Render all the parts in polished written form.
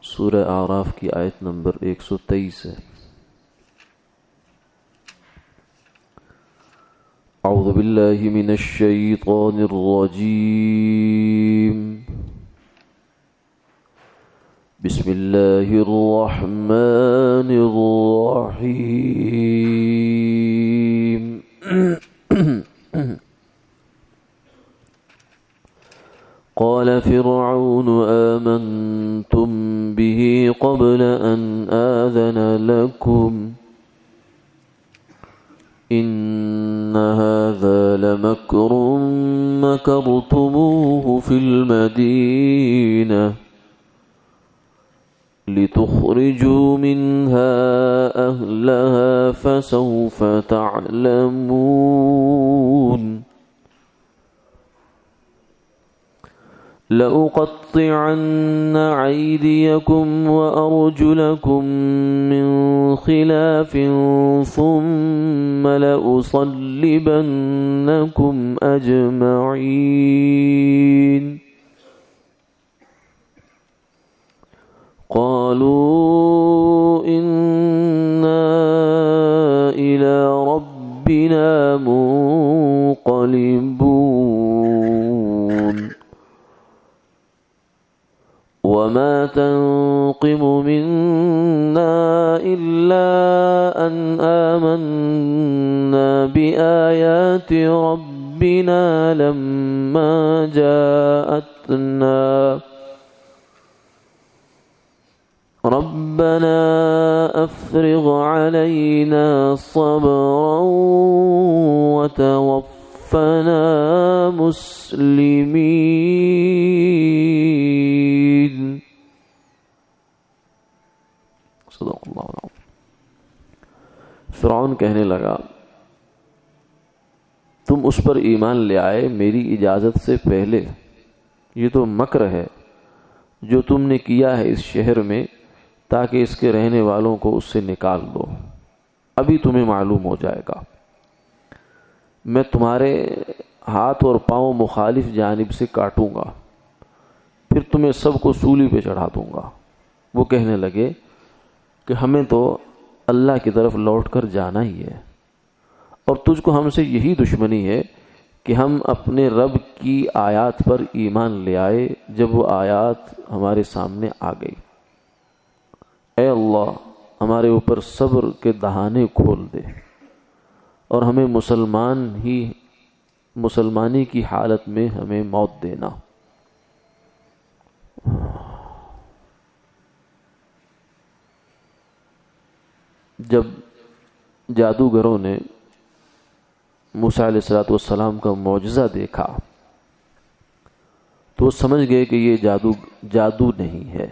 سورہ اعراف کی آیت نمبر 123 ہے۔ اعوذ باللہ من الشیطان الرجیم، بسم اللہ الرحمن الرحیم۔ قال فرعون آمنتم به قبل أن آذن لكم إن هذا لمكر مكرتموه في المدينة لتخرجوا منها أهلها فسوف تعلمون لأقطعن أيديكم وأرجلكم من خلاف ثم لأصلبنكم أجمعين قالوا إنا إلى ربنا منقلبون وما تنقم منا إلا أن آمنا بآيات ربنا لما جاءتنا ربنا أفرغ علينا صبرا وتوفنا مسلمين۔ صدق اللہ العظیم۔ فرعون کہنے لگا تم اس پر ایمان لے آئے میری اجازت سے پہلے، یہ تو مکر ہے جو تم نے کیا ہے اس شہر میں تاکہ اس کے رہنے والوں کو اس سے نکال دو، ابھی تمہیں معلوم ہو جائے گا۔ میں تمہارے ہاتھ اور پاؤں مخالف جانب سے کاٹوں گا، پھر تمہیں سب کو سولی پہ چڑھا دوں گا۔ وہ کہنے لگے کہ ہمیں تو اللہ کی طرف لوٹ کر جانا ہی ہے، اور تجھ کو ہم سے یہی دشمنی ہے کہ ہم اپنے رب کی آیات پر ایمان لے آئے جب وہ آیات ہمارے سامنے آ گئی۔ اے اللہ ہمارے اوپر صبر کے دہانے کھول دے اور ہمیں مسلمانی کی حالت میں ہمیں موت دینا۔ جب جادوگروں نے موسیٰ علیہ السلام کا معجزہ دیکھا تو وہ سمجھ گئے کہ یہ جادو نہیں ہے،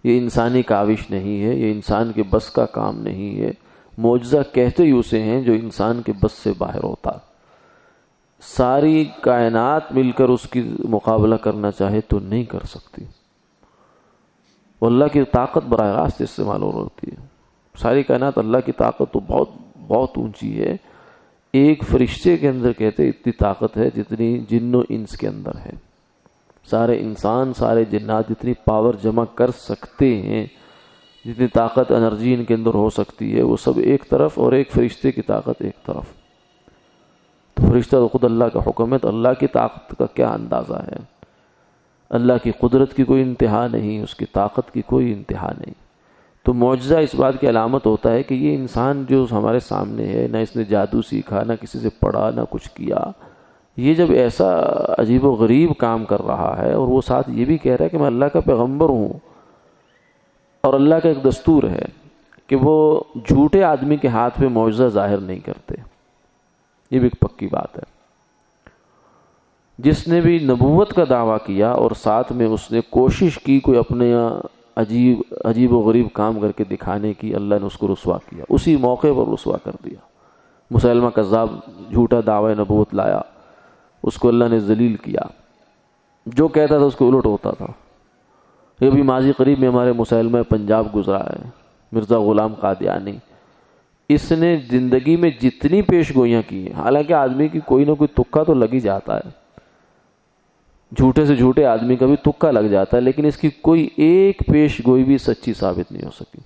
یہ انسانی کاوش نہیں ہے، یہ انسان کے بس کا کام نہیں ہے۔ معجزہ کہتے ہی اسے ہیں جو انسان کے بس سے باہر ہوتا۔ ساری کائنات مل کر اس کی مقابلہ کرنا چاہے تو نہیں کر سکتی۔ وہ اللہ کی طاقت براہ راست استعمال ہو رہی ہے۔ ساری کائنات اللہ کی طاقت تو بہت بہت اونچی ہے، ایک فرشتے کے اندر کہتے اتنی طاقت ہے جتنی جن و انس کے اندر ہے۔ سارے انسان سارے جنات جتنی پاور جمع کر سکتے ہیں، جتنی طاقت انرجی ان کے اندر ہو سکتی ہے، وہ سب ایک طرف، اور ایک فرشتے کی طاقت ایک طرف۔ تو فرشتہ تو خود اللہ کا حکم ہے، تو اللہ کی طاقت کا کیا اندازہ ہے؟ اللہ کی قدرت کی کوئی انتہا نہیں، اس کی طاقت کی کوئی انتہا نہیں۔ تو معجزہ اس بات کی علامت ہوتا ہے کہ یہ انسان جو ہمارے سامنے ہے، نہ اس نے جادو سیکھا، نہ کسی سے پڑھا، نہ کچھ کیا، یہ جب ایسا عجیب و غریب کام کر رہا ہے، اور وہ ساتھ یہ بھی کہہ رہا ہے کہ میں اللہ کا پیغمبر ہوں، اور اللہ کا ایک دستور ہے کہ وہ جھوٹے آدمی کے ہاتھ میں معجزہ ظاہر نہیں کرتے، یہ بھی ایک پکی بات ہے۔ جس نے بھی نبوت کا دعویٰ کیا اور ساتھ میں اس نے کوشش کی کوئی اپنے عجیب و غریب کام کر کے دکھانے کی، اللہ نے اس کو رسوا کیا، اسی موقع پر رسوا کر دیا۔ مسلمہ کذاب جھوٹا دعوی نبوت لایا، اس کو اللہ نے ذلیل کیا، جو کہتا تھا اس کو الٹ ہوتا تھا۔ یہ بھی ماضی قریب میں ہمارے مسلمہ پنجاب گزرا ہے، مرزا غلام قادیانی، اس نے زندگی میں جتنی پیش گوئیاں کی ہیں، حالانکہ آدمی کی کوئی نہ کوئی تکا تو لگ ہی جاتا ہے، جھوٹے سے جھوٹے آدمی کا بھی تکا لگ جاتا ہے، لیکن اس کی کوئی ایک پیش گوئی بھی سچی ثابت نہیں ہو سکی،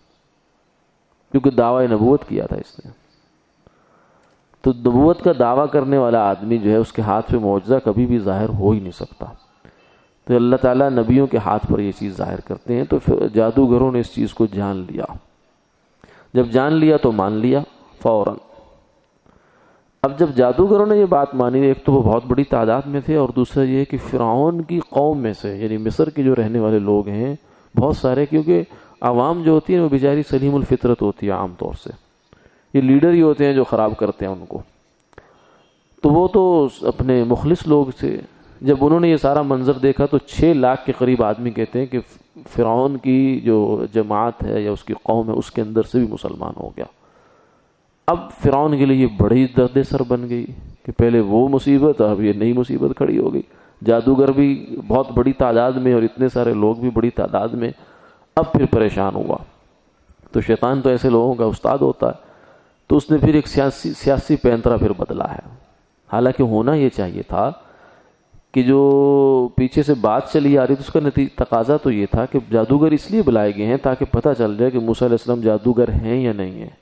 کیونکہ دعوی نبوت کیا تھا اس نے۔ تو نبوت کا دعویٰ کرنے والا آدمی جو ہے اس کے ہاتھ پہ معجزہ کبھی بھی ظاہر ہو ہی نہیں سکتا۔ تو اللہ تعالیٰ نبیوں کے ہاتھ پر یہ چیز ظاہر کرتے ہیں۔ تو پھر جادوگروں نے اس چیز کو جان لیا، جب جان لیا تو مان لیا فوراً۔ اب جب جادوگروں نے یہ بات مانی، ایک تو وہ بہت بڑی تعداد میں تھے، اور دوسرا یہ کہ فرعون کی قوم میں سے، یعنی مصر کے جو رہنے والے لوگ ہیں بہت سارے، کیونکہ عوام جو ہوتی ہے وہ بیچاری سلیم الفطرت ہوتی ہے عام طور سے، یہ لیڈر ہی ہوتے ہیں جو خراب کرتے ہیں ان کو، تو وہ تو اپنے مخلص لوگ تھے۔ جب انہوں نے یہ سارا منظر دیکھا تو 6 لاکھ کے قریب آدمی کہتے ہیں کہ فرعون کی جو جماعت ہے یا اس کی قوم ہے اس کے اندر سے بھی مسلمان ہو گیا۔ اب فرعون کے لیے یہ بڑی درد سر بن گئی کہ پہلے وہ مصیبت، اب یہ نئی مصیبت کھڑی ہو گئی، جادوگر بھی بہت بڑی تعداد میں اور اتنے سارے لوگ بھی بڑی تعداد میں۔ اب پھر پریشان ہوا۔ تو شیطان تو ایسے لوگوں کا استاد ہوتا ہے، تو اس نے پھر ایک سیاسی پینترا پھر بدلا ہے۔ حالانکہ ہونا یہ چاہیے تھا کہ جو پیچھے سے بات چلی آ رہی تھی اس کا تقاضا تو یہ تھا کہ جادوگر اس لیے بلائے گئے ہیں تاکہ پتہ چل جائے کہ موسیٰ علیہ السلام جادوگر ہیں یا نہیں ہیں۔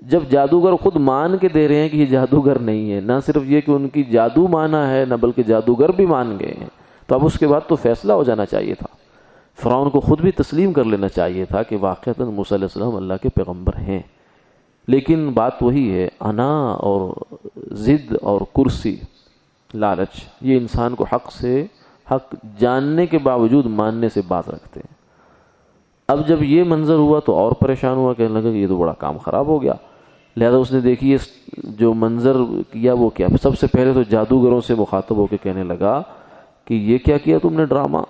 جب جادوگر خود مان کے دے رہے ہیں کہ یہ جادوگر نہیں ہے، نہ صرف یہ کہ ان کی جادو مانا ہے، نہ بلکہ جادوگر بھی مان گئے ہیں، تو اب اس کے بعد تو فیصلہ ہو جانا چاہیے تھا۔ فرعون کو خود بھی تسلیم کر لینا چاہیے تھا کہ واقعتاً موسیٰ علیہ السلام اللہ کے پیغمبر ہیں۔ لیکن بات وہی ہے، انا اور ضد اور کرسی، لالچ، یہ انسان کو حق جاننے کے باوجود ماننے سے باز رکھتے ہیں۔ اب جب یہ منظر ہوا تو اور پریشان ہوا، کہنے لگا کہ یہ تو بڑا کام خراب ہو گیا۔ لہذا اس نے دیکھی جو منظر کیا وہ کیا، سب سے پہلے تو جادوگروں سے مخاطب ہو کے کہنے لگا کہ یہ کیا کیا تم نے ڈرامہ،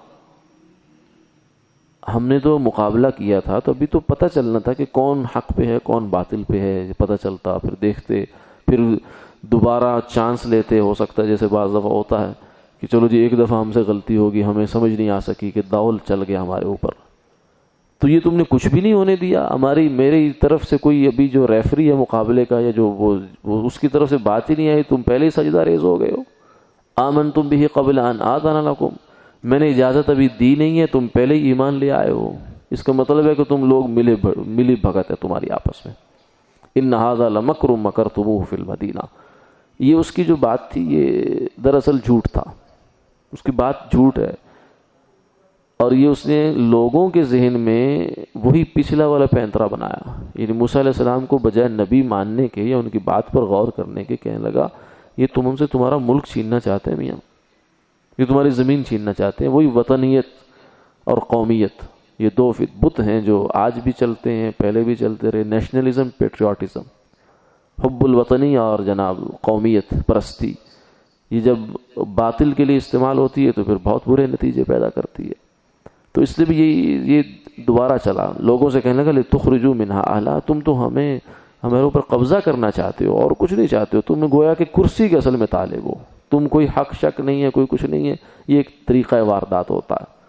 ہم نے تو مقابلہ کیا تھا، تو ابھی تو پتہ چلنا تھا کہ کون حق پہ ہے کون باطل پہ ہے، پتہ چلتا، پھر دیکھتے، پھر دوبارہ چانس لیتے، ہو سکتا ہے جیسے بعض دفعہ ہوتا ہے کہ چلو جی ایک دفعہ ہم سے غلطی ہوگی، ہمیں سمجھ نہیں آ سکی کہ داول چل گیا ہمارے اوپر، تو یہ تم نے کچھ بھی نہیں ہونے دیا، میری طرف سے کوئی ابھی جو ریفری ہے مقابلے کا یا جو وہ اس کی طرف سے بات ہی نہیں آئی، تم پہلے ہی سجدہ ریز ہو گئے ہو۔ آمنتم بہ قبل ان آذن لکم، میں نے اجازت ابھی دی نہیں ہے، تم پہلے ہی ایمان لے آئے ہو، اس کا مطلب ہے کہ تم لوگ ملی بھگت ہے تمہاری آپس میں۔ ان ھذا لمکر مکرتموہ فی المدینہ، یہ اس کی جو بات تھی یہ دراصل جھوٹ تھا، اس کی بات جھوٹ ہے، اور یہ اس نے لوگوں کے ذہن میں وہی پچھلا والا پینترا بنایا، یعنی موسیٰ علیہ السلام کو بجائے نبی ماننے کے یا ان کی بات پر غور کرنے کے کہنے لگا یہ تم ہم سے تمہارا ملک چھیننا چاہتے ہیں میاں، یہ تمہاری زمین چھیننا چاہتے ہیں۔ وہی وطنیت اور قومیت، یہ دو بت ہیں جو آج بھی چلتے ہیں، پہلے بھی چلتے رہے، نیشنلزم، پیٹریوٹزم، حب الوطنی اور جناب قومیت پرستی، یہ جب باطل کے لیے استعمال ہوتی ہے تو پھر بہت برے نتیجے پیدا کرتی ہے۔ تو اس لیے بھی یہ دوبارہ چلا، لوگوں سے کہنے لگا لِتُخْرِجُوا مِنْهَا أَهْلَهَا، تم تو ہمارے اوپر قبضہ کرنا چاہتے ہو اور کچھ نہیں چاہتے ہو، تم گویا کہ کرسی کے اصل میں طالب ہو، تم کوئی حق شک نہیں ہے، کوئی کچھ نہیں ہے۔ یہ ایک طریقہ واردات ہوتا ہے،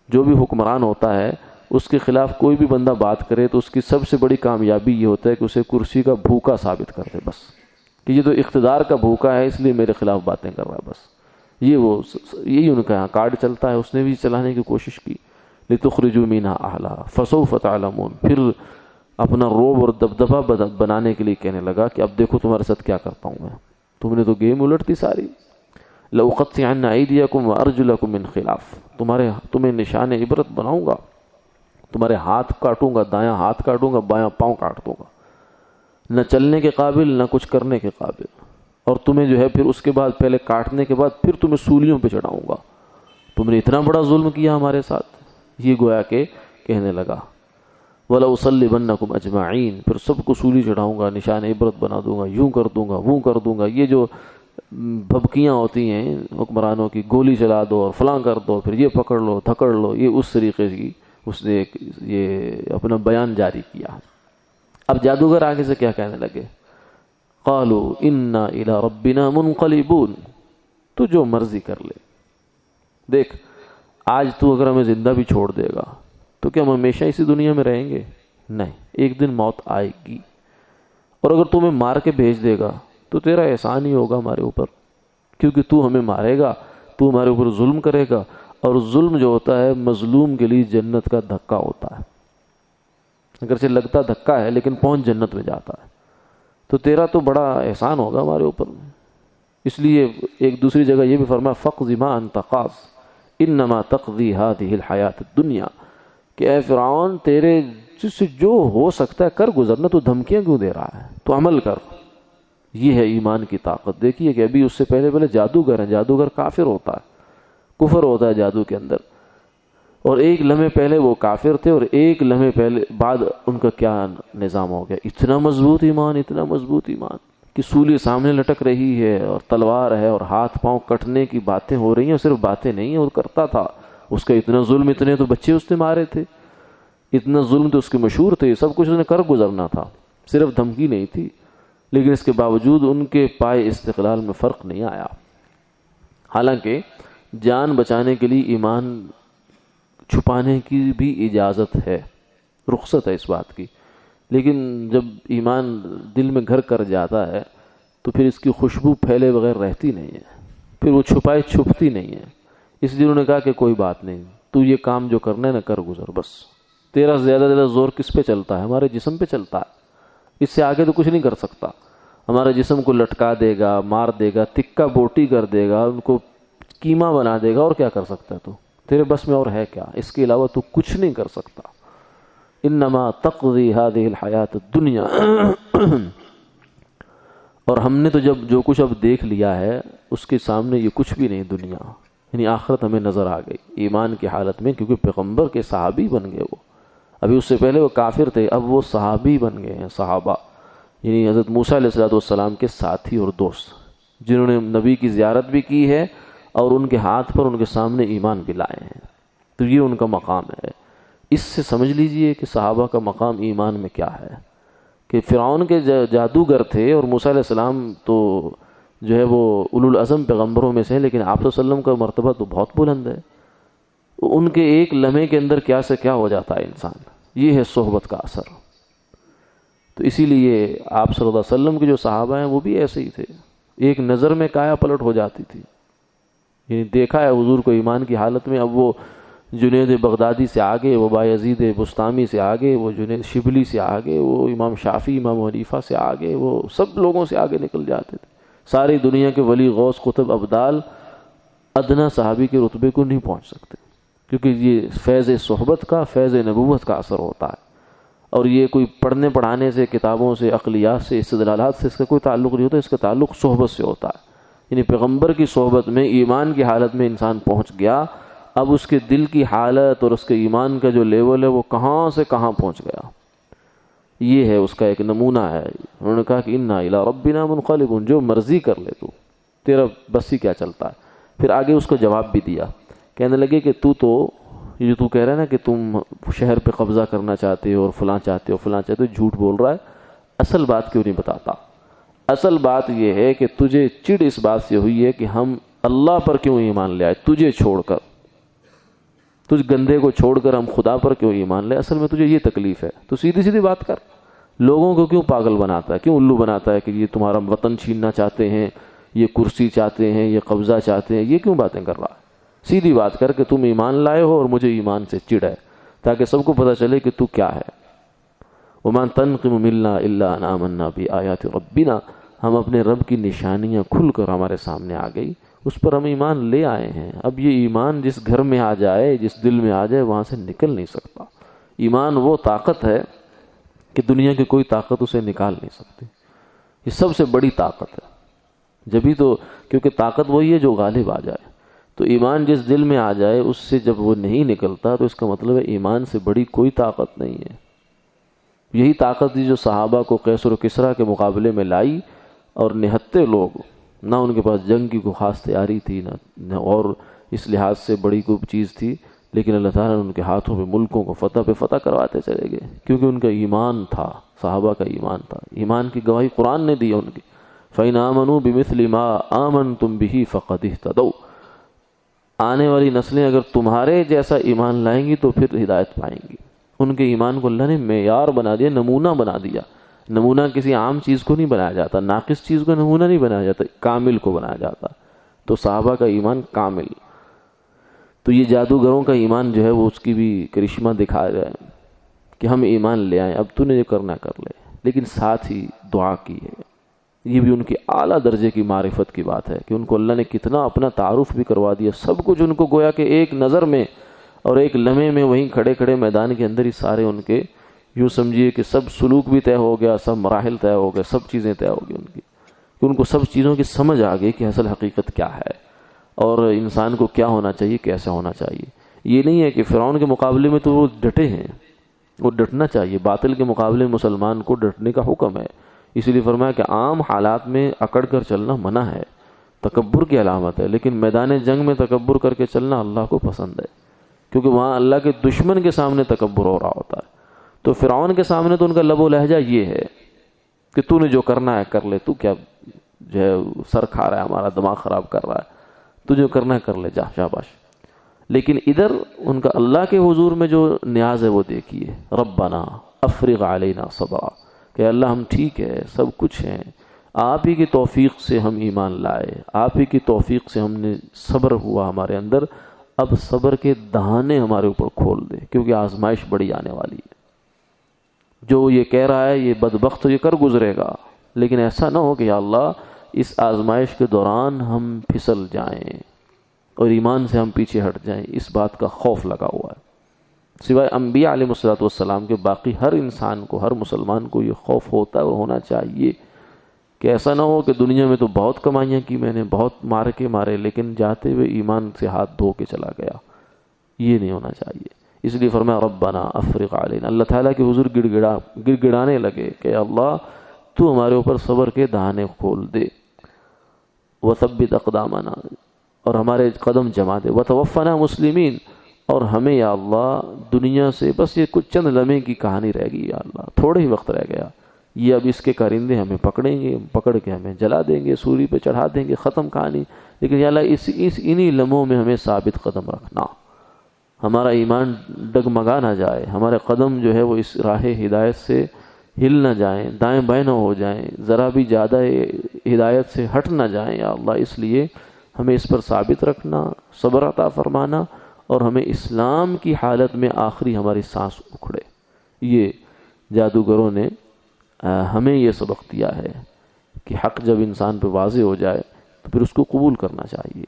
جو بھی حکمران ہوتا ہے اس کے خلاف کوئی بھی بندہ بات کرے تو اس کی سب سے بڑی کامیابی یہ ہوتا ہے کہ اسے کرسی کا بھوکا ثابت کر دے، بس کہ یہ تو اقتدار کا بھوکا ہے اس لیے میرے خلاف باتیں کر رہا ہے، بس یہی ان کا یہاں کارڈ چلتا ہے۔ اس نے بھی چلانے کی کوشش کی، لِتُخْرِجُوا مِنْهَا أَهْلَهَا فَسَوْفَ تَعْلَمُونَ، پھر اپنا روب اور دبدبہ بنانے کے لیے کہنے لگا کہ اب دیکھو تمہارے ساتھ کیا کرتا ہوں میں، تم نے تو گیم الٹ دی ساری، لَأُقَطِّعَنَّ أَيْدِيَكُمْ وَأَرْجُلَكُمْ مِنْ خِلَافٍ، تمہیں نشان عبرت بناؤں گا، تمہارے ہاتھ کاٹوں گا، دایاں ہاتھ کاٹوں گا، بایاں پاؤں کاٹ دوں گا، نہ چلنے کے قابل نہ کچھ کرنے کے قابل، اور تمہیں جو ہے پھر اس کے بعد پہلے کاٹنے کے بعد پھر تمہیں سولیوں پہ چڑھاؤں گا، تم نے اتنا بڑا ظلم کیا ہمارے ساتھ۔ یہ گویا کہ کہنے لگا وَلَأُصَلِّبَنَّكُمْ أَجْمَعِينَ، پھر سب کو سولی چڑھاؤں گا، نشان عبرت بنا دوں گا، یوں کر دوں گا وہ کر دوں گا۔ یہ جو بھبکیاں ہوتی ہیں حکمرانوں کی، گولی چلا دو اور فلاں کر دو، پھر یہ پکڑ لو دھکڑ لو، یہ اس طریقے کی اس نے یہ اپنا بیان جاری کیا۔ اب جادوگر آگے سے کیا کہنے لگے، قالوا انا الى ربنا منقلبون، تو جو مرضی کر لے، دیکھ آج تو اگر ہمیں زندہ بھی چھوڑ دے گا تو کیا ہم ہمیشہ اسی دنیا میں رہیں گے؟ نہیں، ایک دن موت آئے گی، اور اگر تو ہمیں مار کے بھیج دے گا تو تیرا احسان ہی ہوگا ہمارے اوپر، کیونکہ تو ہمیں مارے گا تو ہمارے اوپر ظلم کرے گا، اور ظلم جو ہوتا ہے مظلوم کے لیے جنت کا دھکا ہوتا ہے، اگرچہ لگتا دھکا ہے لیکن پہنچ جنت میں جاتا ہے۔ تو تیرا تو بڑا احسان ہوگا ہمارے اوپر۔ اس لیے ایک دوسری جگہ یہ بھی فرمایا فقض ما انت قاض انما تقضی هذه الحیات الدنیا، کہ اے فرعون تیرے جس سے جو ہو سکتا ہے کر گزرنا، تو دھمکیاں کیوں دے رہا ہے، تو عمل کر۔ یہ ہے ایمان کی طاقت۔ دیکھیے کہ ابھی اس سے پہلے جادوگر ہیں، جادوگر کافر ہوتا ہے، کفر ہوتا ہے جادو کے اندر، اور ایک لمحے پہلے وہ کافر تھے اور ایک لمحے پہلے بعد ان کا کیا نظام ہو گیا، اتنا مضبوط ایمان، اتنا مضبوط ایمان کہ سولی سامنے لٹک رہی ہے اور تلوار ہے اور ہاتھ پاؤں کٹنے کی باتیں ہو رہی ہیں، اور صرف باتیں نہیں ہیں، وہ کرتا تھا۔ اس کا اتنا ظلم، اتنے تو بچے اس نے مارے تھے، اتنا ظلم تو اس کے مشہور تھے، سب کچھ اس نے کر گزرنا تھا، صرف دھمکی نہیں تھی، لیکن اس کے باوجود ان کے پائے استقلال میں فرق نہیں آیا۔ حالانکہ جان بچانے کے لیے ایمان چھپانے کی بھی اجازت ہے، رخصت ہے اس بات کی، لیکن جب ایمان دل میں گھر کر جاتا ہے تو پھر اس کی خوشبو پھیلے بغیر رہتی نہیں ہے، پھر وہ چھپائے چھپتی نہیں ہے۔ اس لیے انہوں نے کہا کہ کوئی بات نہیں، تو یہ کام جو کرنا ہے نا کر گزر، بس تیرا زیادہ زور کس پہ چلتا ہے؟ ہمارے جسم پہ چلتا ہے، اس سے آگے تو کچھ نہیں کر سکتا۔ ہمارا جسم کو لٹکا دے گا، مار دے گا، تکا بوٹی کر دے گا، ان کو کیما بنا دے گا، اور کیا کر سکتا ہے تو؟ تیرے بس میں اور ہے کیا؟ اس کے علاوہ تو کچھ نہیں کر سکتا۔ انما تقضی هذه الحیات الدنیا۔ اور ہم نے تو جب جو کچھ اب دیکھ لیا ہے اس کے سامنے یہ کچھ بھی نہیں دنیا، یعنی آخرت ہمیں نظر آ گئی ایمان کی حالت میں، کیونکہ پیغمبر کے صحابی بن گئے وہ۔ ابھی اس سے پہلے وہ کافر تھے، اب وہ صحابی بن گئے ہیں، صحابہ، یعنی حضرت موسیٰ علیہ السلام کے ساتھی اور دوست، جنہوں نے نبی کی زیارت بھی کی ہے اور ان کے ہاتھ پر ان کے سامنے ایمان بھی لائے ہیں۔ تو یہ ان کا مقام ہے۔ اس سے سمجھ لیجئے کہ صحابہ کا مقام ایمان میں کیا ہے، کہ فرعون کے جادوگر تھے اور موسیٰ علیہ السلام تو جو ہے وہ اولو العزم پیغمبروں میں سے ہیں، لیکن آپ صلی اللہ علیہ وسلم کا مرتبہ تو بہت بلند ہے۔ ان کے ایک لمحے کے اندر کیا سے کیا ہو جاتا ہے انسان، یہ ہے صحبت کا اثر۔ تو اسی لیے آپ صلی اللہ علیہ وسلم کے جو صحابہ ہیں وہ بھی ایسے ہی تھے، ایک نظر میں کایا پلٹ ہو جاتی تھی، یعنی دیکھا ہے حضور کو ایمان کی حالت میں۔ اب وہ جنید بغدادی سے آگے، وہ بایزید بستامی سے آگے، وہ جنید شبلی سے آگے، وہ امام شافعی، امام حنیفہ سے آگے، وہ سب لوگوں سے آگے نکل جاتے تھے۔ ساری دنیا کے ولی، غوث، قطب، ابدال ادنا صحابی کے رتبے کو نہیں پہنچ سکتے، کیونکہ یہ فیض صحبت کا، فیض نبوت کا اثر ہوتا ہے۔ اور یہ کوئی پڑھنے پڑھانے سے، کتابوں سے، عقلیات سے، استدلالات سے اس کا کوئی تعلق نہیں ہوتا، اس کا تعلق صحبت سے ہوتا ہے۔ یعنی پیغمبر کی صحبت میں ایمان کی حالت میں انسان پہنچ گیا، اب اس کے دل کی حالت اور اس کے ایمان کا جو لیول ہے وہ کہاں سے کہاں پہنچ گیا، یہ ہے اس کا ایک نمونہ ہے۔ انہوں نے کہا کہ انا الی ربنا منقلبون، جو مرضی کر لے تو، تیرا بس ہی کیا چلتا ہے۔ پھر آگے اس کو جواب بھی دیا، کہنے لگے کہ یہ جو تو کہہ رہا ہے نا کہ تم شہر پہ قبضہ کرنا چاہتے ہو اور فلاں چاہتے ہو، فلاں چاہتے ہو، جھوٹ بول رہا ہے، اصل بات کیوں نہیں بتاتا؟ اصل بات یہ ہے کہ تجھے چڑ اس بات سے ہوئی ہے کہ ہم اللہ پر کیوں ایمان لے آئے، تجھے چھوڑ کر، تجھ گندے کو چھوڑ کر ہم خدا پر کیوں ایمان لے، اصل میں تجھے یہ تکلیف ہے۔ تو سیدھی سیدھی بات کر، لوگوں کو کیوں پاگل بناتا ہے، کیوں الو بناتا ہے کہ یہ تمہارا وطن چھیننا چاہتے ہیں، یہ کرسی چاہتے ہیں، یہ قبضہ چاہتے ہیں، یہ کیوں باتیں کر رہا ہے؟ سیدھی بات کر کہ تم ایمان لائے ہو اور مجھے ایمان سے چڑ ہے، تاکہ سب کو پتہ چلے کہ تو کیا ہے۔ وَمَا تَنْقِمُ مِنَّا إِلَّا أَنْ آمَنَّا بِآيَاتِ رَبِّنَا، ہم اپنے رب کی نشانیاں کھل کر ہمارے سامنے آ گئی، اس پر ہم ایمان لے آئے ہیں۔ اب یہ ایمان جس گھر میں آ جائے، جس دل میں آ جائے، وہاں سے نکل نہیں سکتا۔ ایمان وہ طاقت ہے کہ دنیا کی کوئی طاقت اسے نکال نہیں سکتی، یہ سب سے بڑی طاقت ہے۔ جبھی تو، کیونکہ طاقت وہی ہے جو غالب آ جائے، تو ایمان جس دل میں آ جائے اس سے جب وہ نہیں نکلتا تو اس کا مطلب ہے ایمان سے بڑی کوئی طاقت نہیں ہے۔ یہی طاقت تھی جو صحابہ کو قیصر و کسریٰ کے مقابلے میں لائی، اور نہتے لوگ، نہ ان کے پاس جنگ کی کوئی خاص تیاری تھی، نہ اور اس لحاظ سے بڑی کوئی چیز تھی، لیکن اللہ تعالیٰ نے ان کے ہاتھوں پہ ملکوں کو فتح پہ فتح کرواتے چلے گئے، کیونکہ ان کا ایمان تھا، صحابہ کا ایمان تھا۔ ایمان کی گواہی قرآن نے دی ان کی، فَإِنْ آمَنُوا بِمِثْلِ مَا آمَنْتُمْ بِهِ فَقَدِ اهْتَدَوْا، آنے والی نسلیں اگر تمہارے جیسا ایمان لائیں گی تو پھر ہدایت پائیں گی۔ ان کے ایمان کو اللہ نے معیار بنا دیا، نمونہ بنا دیا۔ نمونہ کسی عام چیز کو نہیں بنایا جاتا، ناقص چیز کو نمونہ نہیں بنایا جاتا، کامل کو بنایا جاتا۔ تو صحابہ کا ایمان کامل. تو یہ جادوگروں کا ایمان جو ہے وہ اس کی بھی کرشمہ دکھا رہا ہے کہ ہم ایمان لے آئیں، اب تو نے جو کرنا کر لے، لیکن ساتھ ہی دعا کی ہے. یہ بھی ان کی اعلیٰ درجے کی معرفت کی بات ہے کہ ان کو اللہ نے کتنا اپنا تعارف بھی کروا دیا. سب کچھ ان کو گویا کہ ایک نظر میں اور ایک لمحے میں وہیں کھڑے کھڑے میدان کے اندر ہی سارے ان کے یوں سمجھیے کہ سب سلوک بھی طے ہو گیا، سب مراحل طے ہو گئے، سب چیزیں طے ہو گئی ان کی، کہ ان کو سب چیزوں کی سمجھ آ گئی کہ اصل حقیقت کیا ہے اور انسان کو کیا ہونا چاہیے، کیسے ہونا چاہیے. یہ نہیں ہے کہ فرعون کے مقابلے میں تو وہ ڈٹے ہیں، وہ ڈٹنا چاہیے. باطل کے مقابلے میں مسلمان کو ڈٹنے کا حکم ہے. اسی لیے فرمایا کہ عام حالات میں اکڑ کر چلنا منع ہے، تکبر کی علامت ہے، لیکن میدان جنگ میں تکبر کر کے چلنا اللہ کو پسند ہے، کیونکہ وہاں اللہ کے دشمن کے سامنے تکبر ہو رہا ہوتا ہے. تو فرعون کے سامنے تو ان کا لب و لہجہ یہ ہے کہ تو نے جو کرنا ہے کر لے، تو کیا جو ہے سر کھا رہا ہے، ہمارا دماغ خراب کر رہا ہے، تو جو کرنا ہے کر لے، جا شاباش. لیکن ادھر ان کا اللہ کے حضور میں جو نیاز ہے وہ دیکھیے، ربنا افرغ علینا صبرا، کہ اللہ ہم ٹھیک ہے، سب کچھ ہیں، آپ ہی کی توفیق سے ہم ایمان لائے، آپ ہی کی توفیق سے ہم نے صبر ہوا ہمارے اندر، اب صبر کے دہانے ہمارے اوپر کھول دے، کیونکہ آزمائش بڑی آنے والی ہے. جو یہ کہہ رہا ہے یہ بدبخت یہ کر گزرے گا، لیکن ایسا نہ ہو کہ یا اللہ اس آزمائش کے دوران ہم پھسل جائیں اور ایمان سے ہم پیچھے ہٹ جائیں. اس بات کا خوف لگا ہوا ہے. سوائے انبیاء علیہ الصلوۃ والسلام کے باقی ہر انسان کو، ہر مسلمان کو یہ خوف ہوتا ہے اور ہونا چاہیے کہ ایسا نہ ہو کہ دنیا میں تو بہت کمائیاں کی میں نے، بہت مارے، لیکن جاتے ہوئے ایمان سے ہاتھ دھو کے چلا گیا. یہ نہیں ہونا چاہیے. اس لیے فرمایا ربنا افرغ علینا، اللہ تعالیٰ کے حضور گڑ گڑانے لگے کہ اللہ تو ہمارے اوپر صبر کے دہانے کھول دے، وثبت اقدامنا، اور ہمارے قدم جما دے، وتوفنا مسلمین، اور ہمیں یا اللہ دنیا سے بس یہ کچھ چند لمحے کی کہانی رہ گئی، یا اللہ تھوڑے ہی وقت رہ گیا، یہ اب اس کے کارندے ہمیں پکڑیں گے، پکڑ کے ہمیں جلا دیں گے، سولی پہ چڑھا دیں گے، ختم کہانی. لیکن یا اللہ انہی لمحوں میں ہمیں ثابت قدم رکھنا، ہمارا ایمان ڈگمگا نہ جائے، ہمارے قدم جو ہے وہ اس راہ ہدایت سے ہل نہ جائیں، دائیں بائیں نہ ہو جائیں، ذرا بھی زیادہ ہدایت سے ہٹ نہ جائیں یا اللہ. اس لیے ہمیں اس پر ثابت رکھنا، صبر عطا فرمانا، اور ہمیں اسلام کی حالت میں آخری ہماری سانس اکھڑے. یہ جادوگروں نے ہمیں یہ سبق دیا ہے کہ حق جب انسان پہ واضح ہو جائے تو پھر اس کو قبول کرنا چاہیے.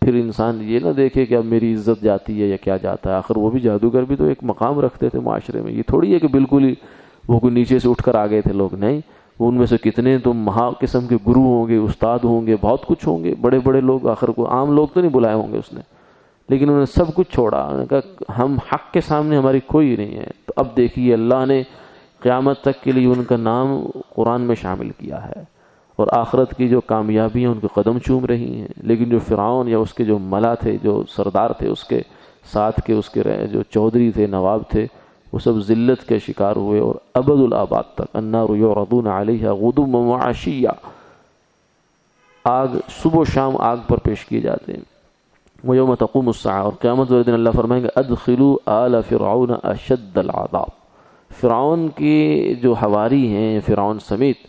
پھر انسان یہ نہ دیکھے کہ اب میری عزت جاتی ہے یا کیا جاتا ہے. آخر وہ بھی جادوگر بھی تو ایک مقام رکھتے تھے معاشرے میں. یہ تھوڑی ہے کہ بالکل ہی وہ کوئی نیچے سے اٹھ کر آ گئے تھے لوگ، نہیں. ان میں سے کتنے تو مہا قسم کے گرو ہوں گے، استاد ہوں گے، بہت کچھ ہوں گے، بڑے بڑے لوگ. آخر کو عام لوگ تو نہیں بلائے ہوں گے اس نے، لیکن انہوں نے سب کچھ چھوڑا. انہوں نے کہا ہم حق کے سامنے ہماری کوئی نہیں ہے. تو اب دیکھیے اللہ نے قیامت تک کے لیے ان کا نام قرآن میں شامل کیا ہے، اور آخرت کی جو کامیابیاں ان کے قدم چوم رہی ہیں. لیکن جو فرعون یا اس کے جو ملا تھے، جو سردار تھے، اس کے ساتھ کے اس کے جو چودھری تھے، نواب تھے، وہ سب ذلت کے شکار ہوئے، اور ابد الآباد تک النار یعرضون علیہا غدوا وعشیا، آگ صبح و شام آگ پر پیش کیے جاتے ہیں. ویوم تقوم الساعہ، اور قیامت والے دن اللہ فرمائیں گے ادخلوا آل فرعون اشد العذاب. فرعون کی جو حواری ہیں، فرعون سمیت،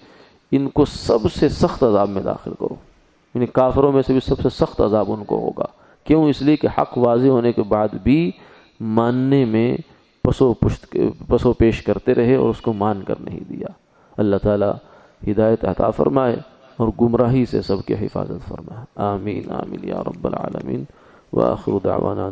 ان کو سب سے سخت عذاب میں داخل کرو. یعنی کافروں میں سے بھی سب سے سخت عذاب ان کو ہوگا. کیوں؟ اس لیے کہ حق واضح ہونے کے بعد بھی ماننے میں پسو پیش کرتے رہے اور اس کو مان کر نہیں دیا. اللہ تعالی ہدایت عطا فرمائے اور گمراہی سے سب کی حفاظت فرمائے. آمین آمین یا رب العالمین. وآخر دعوانا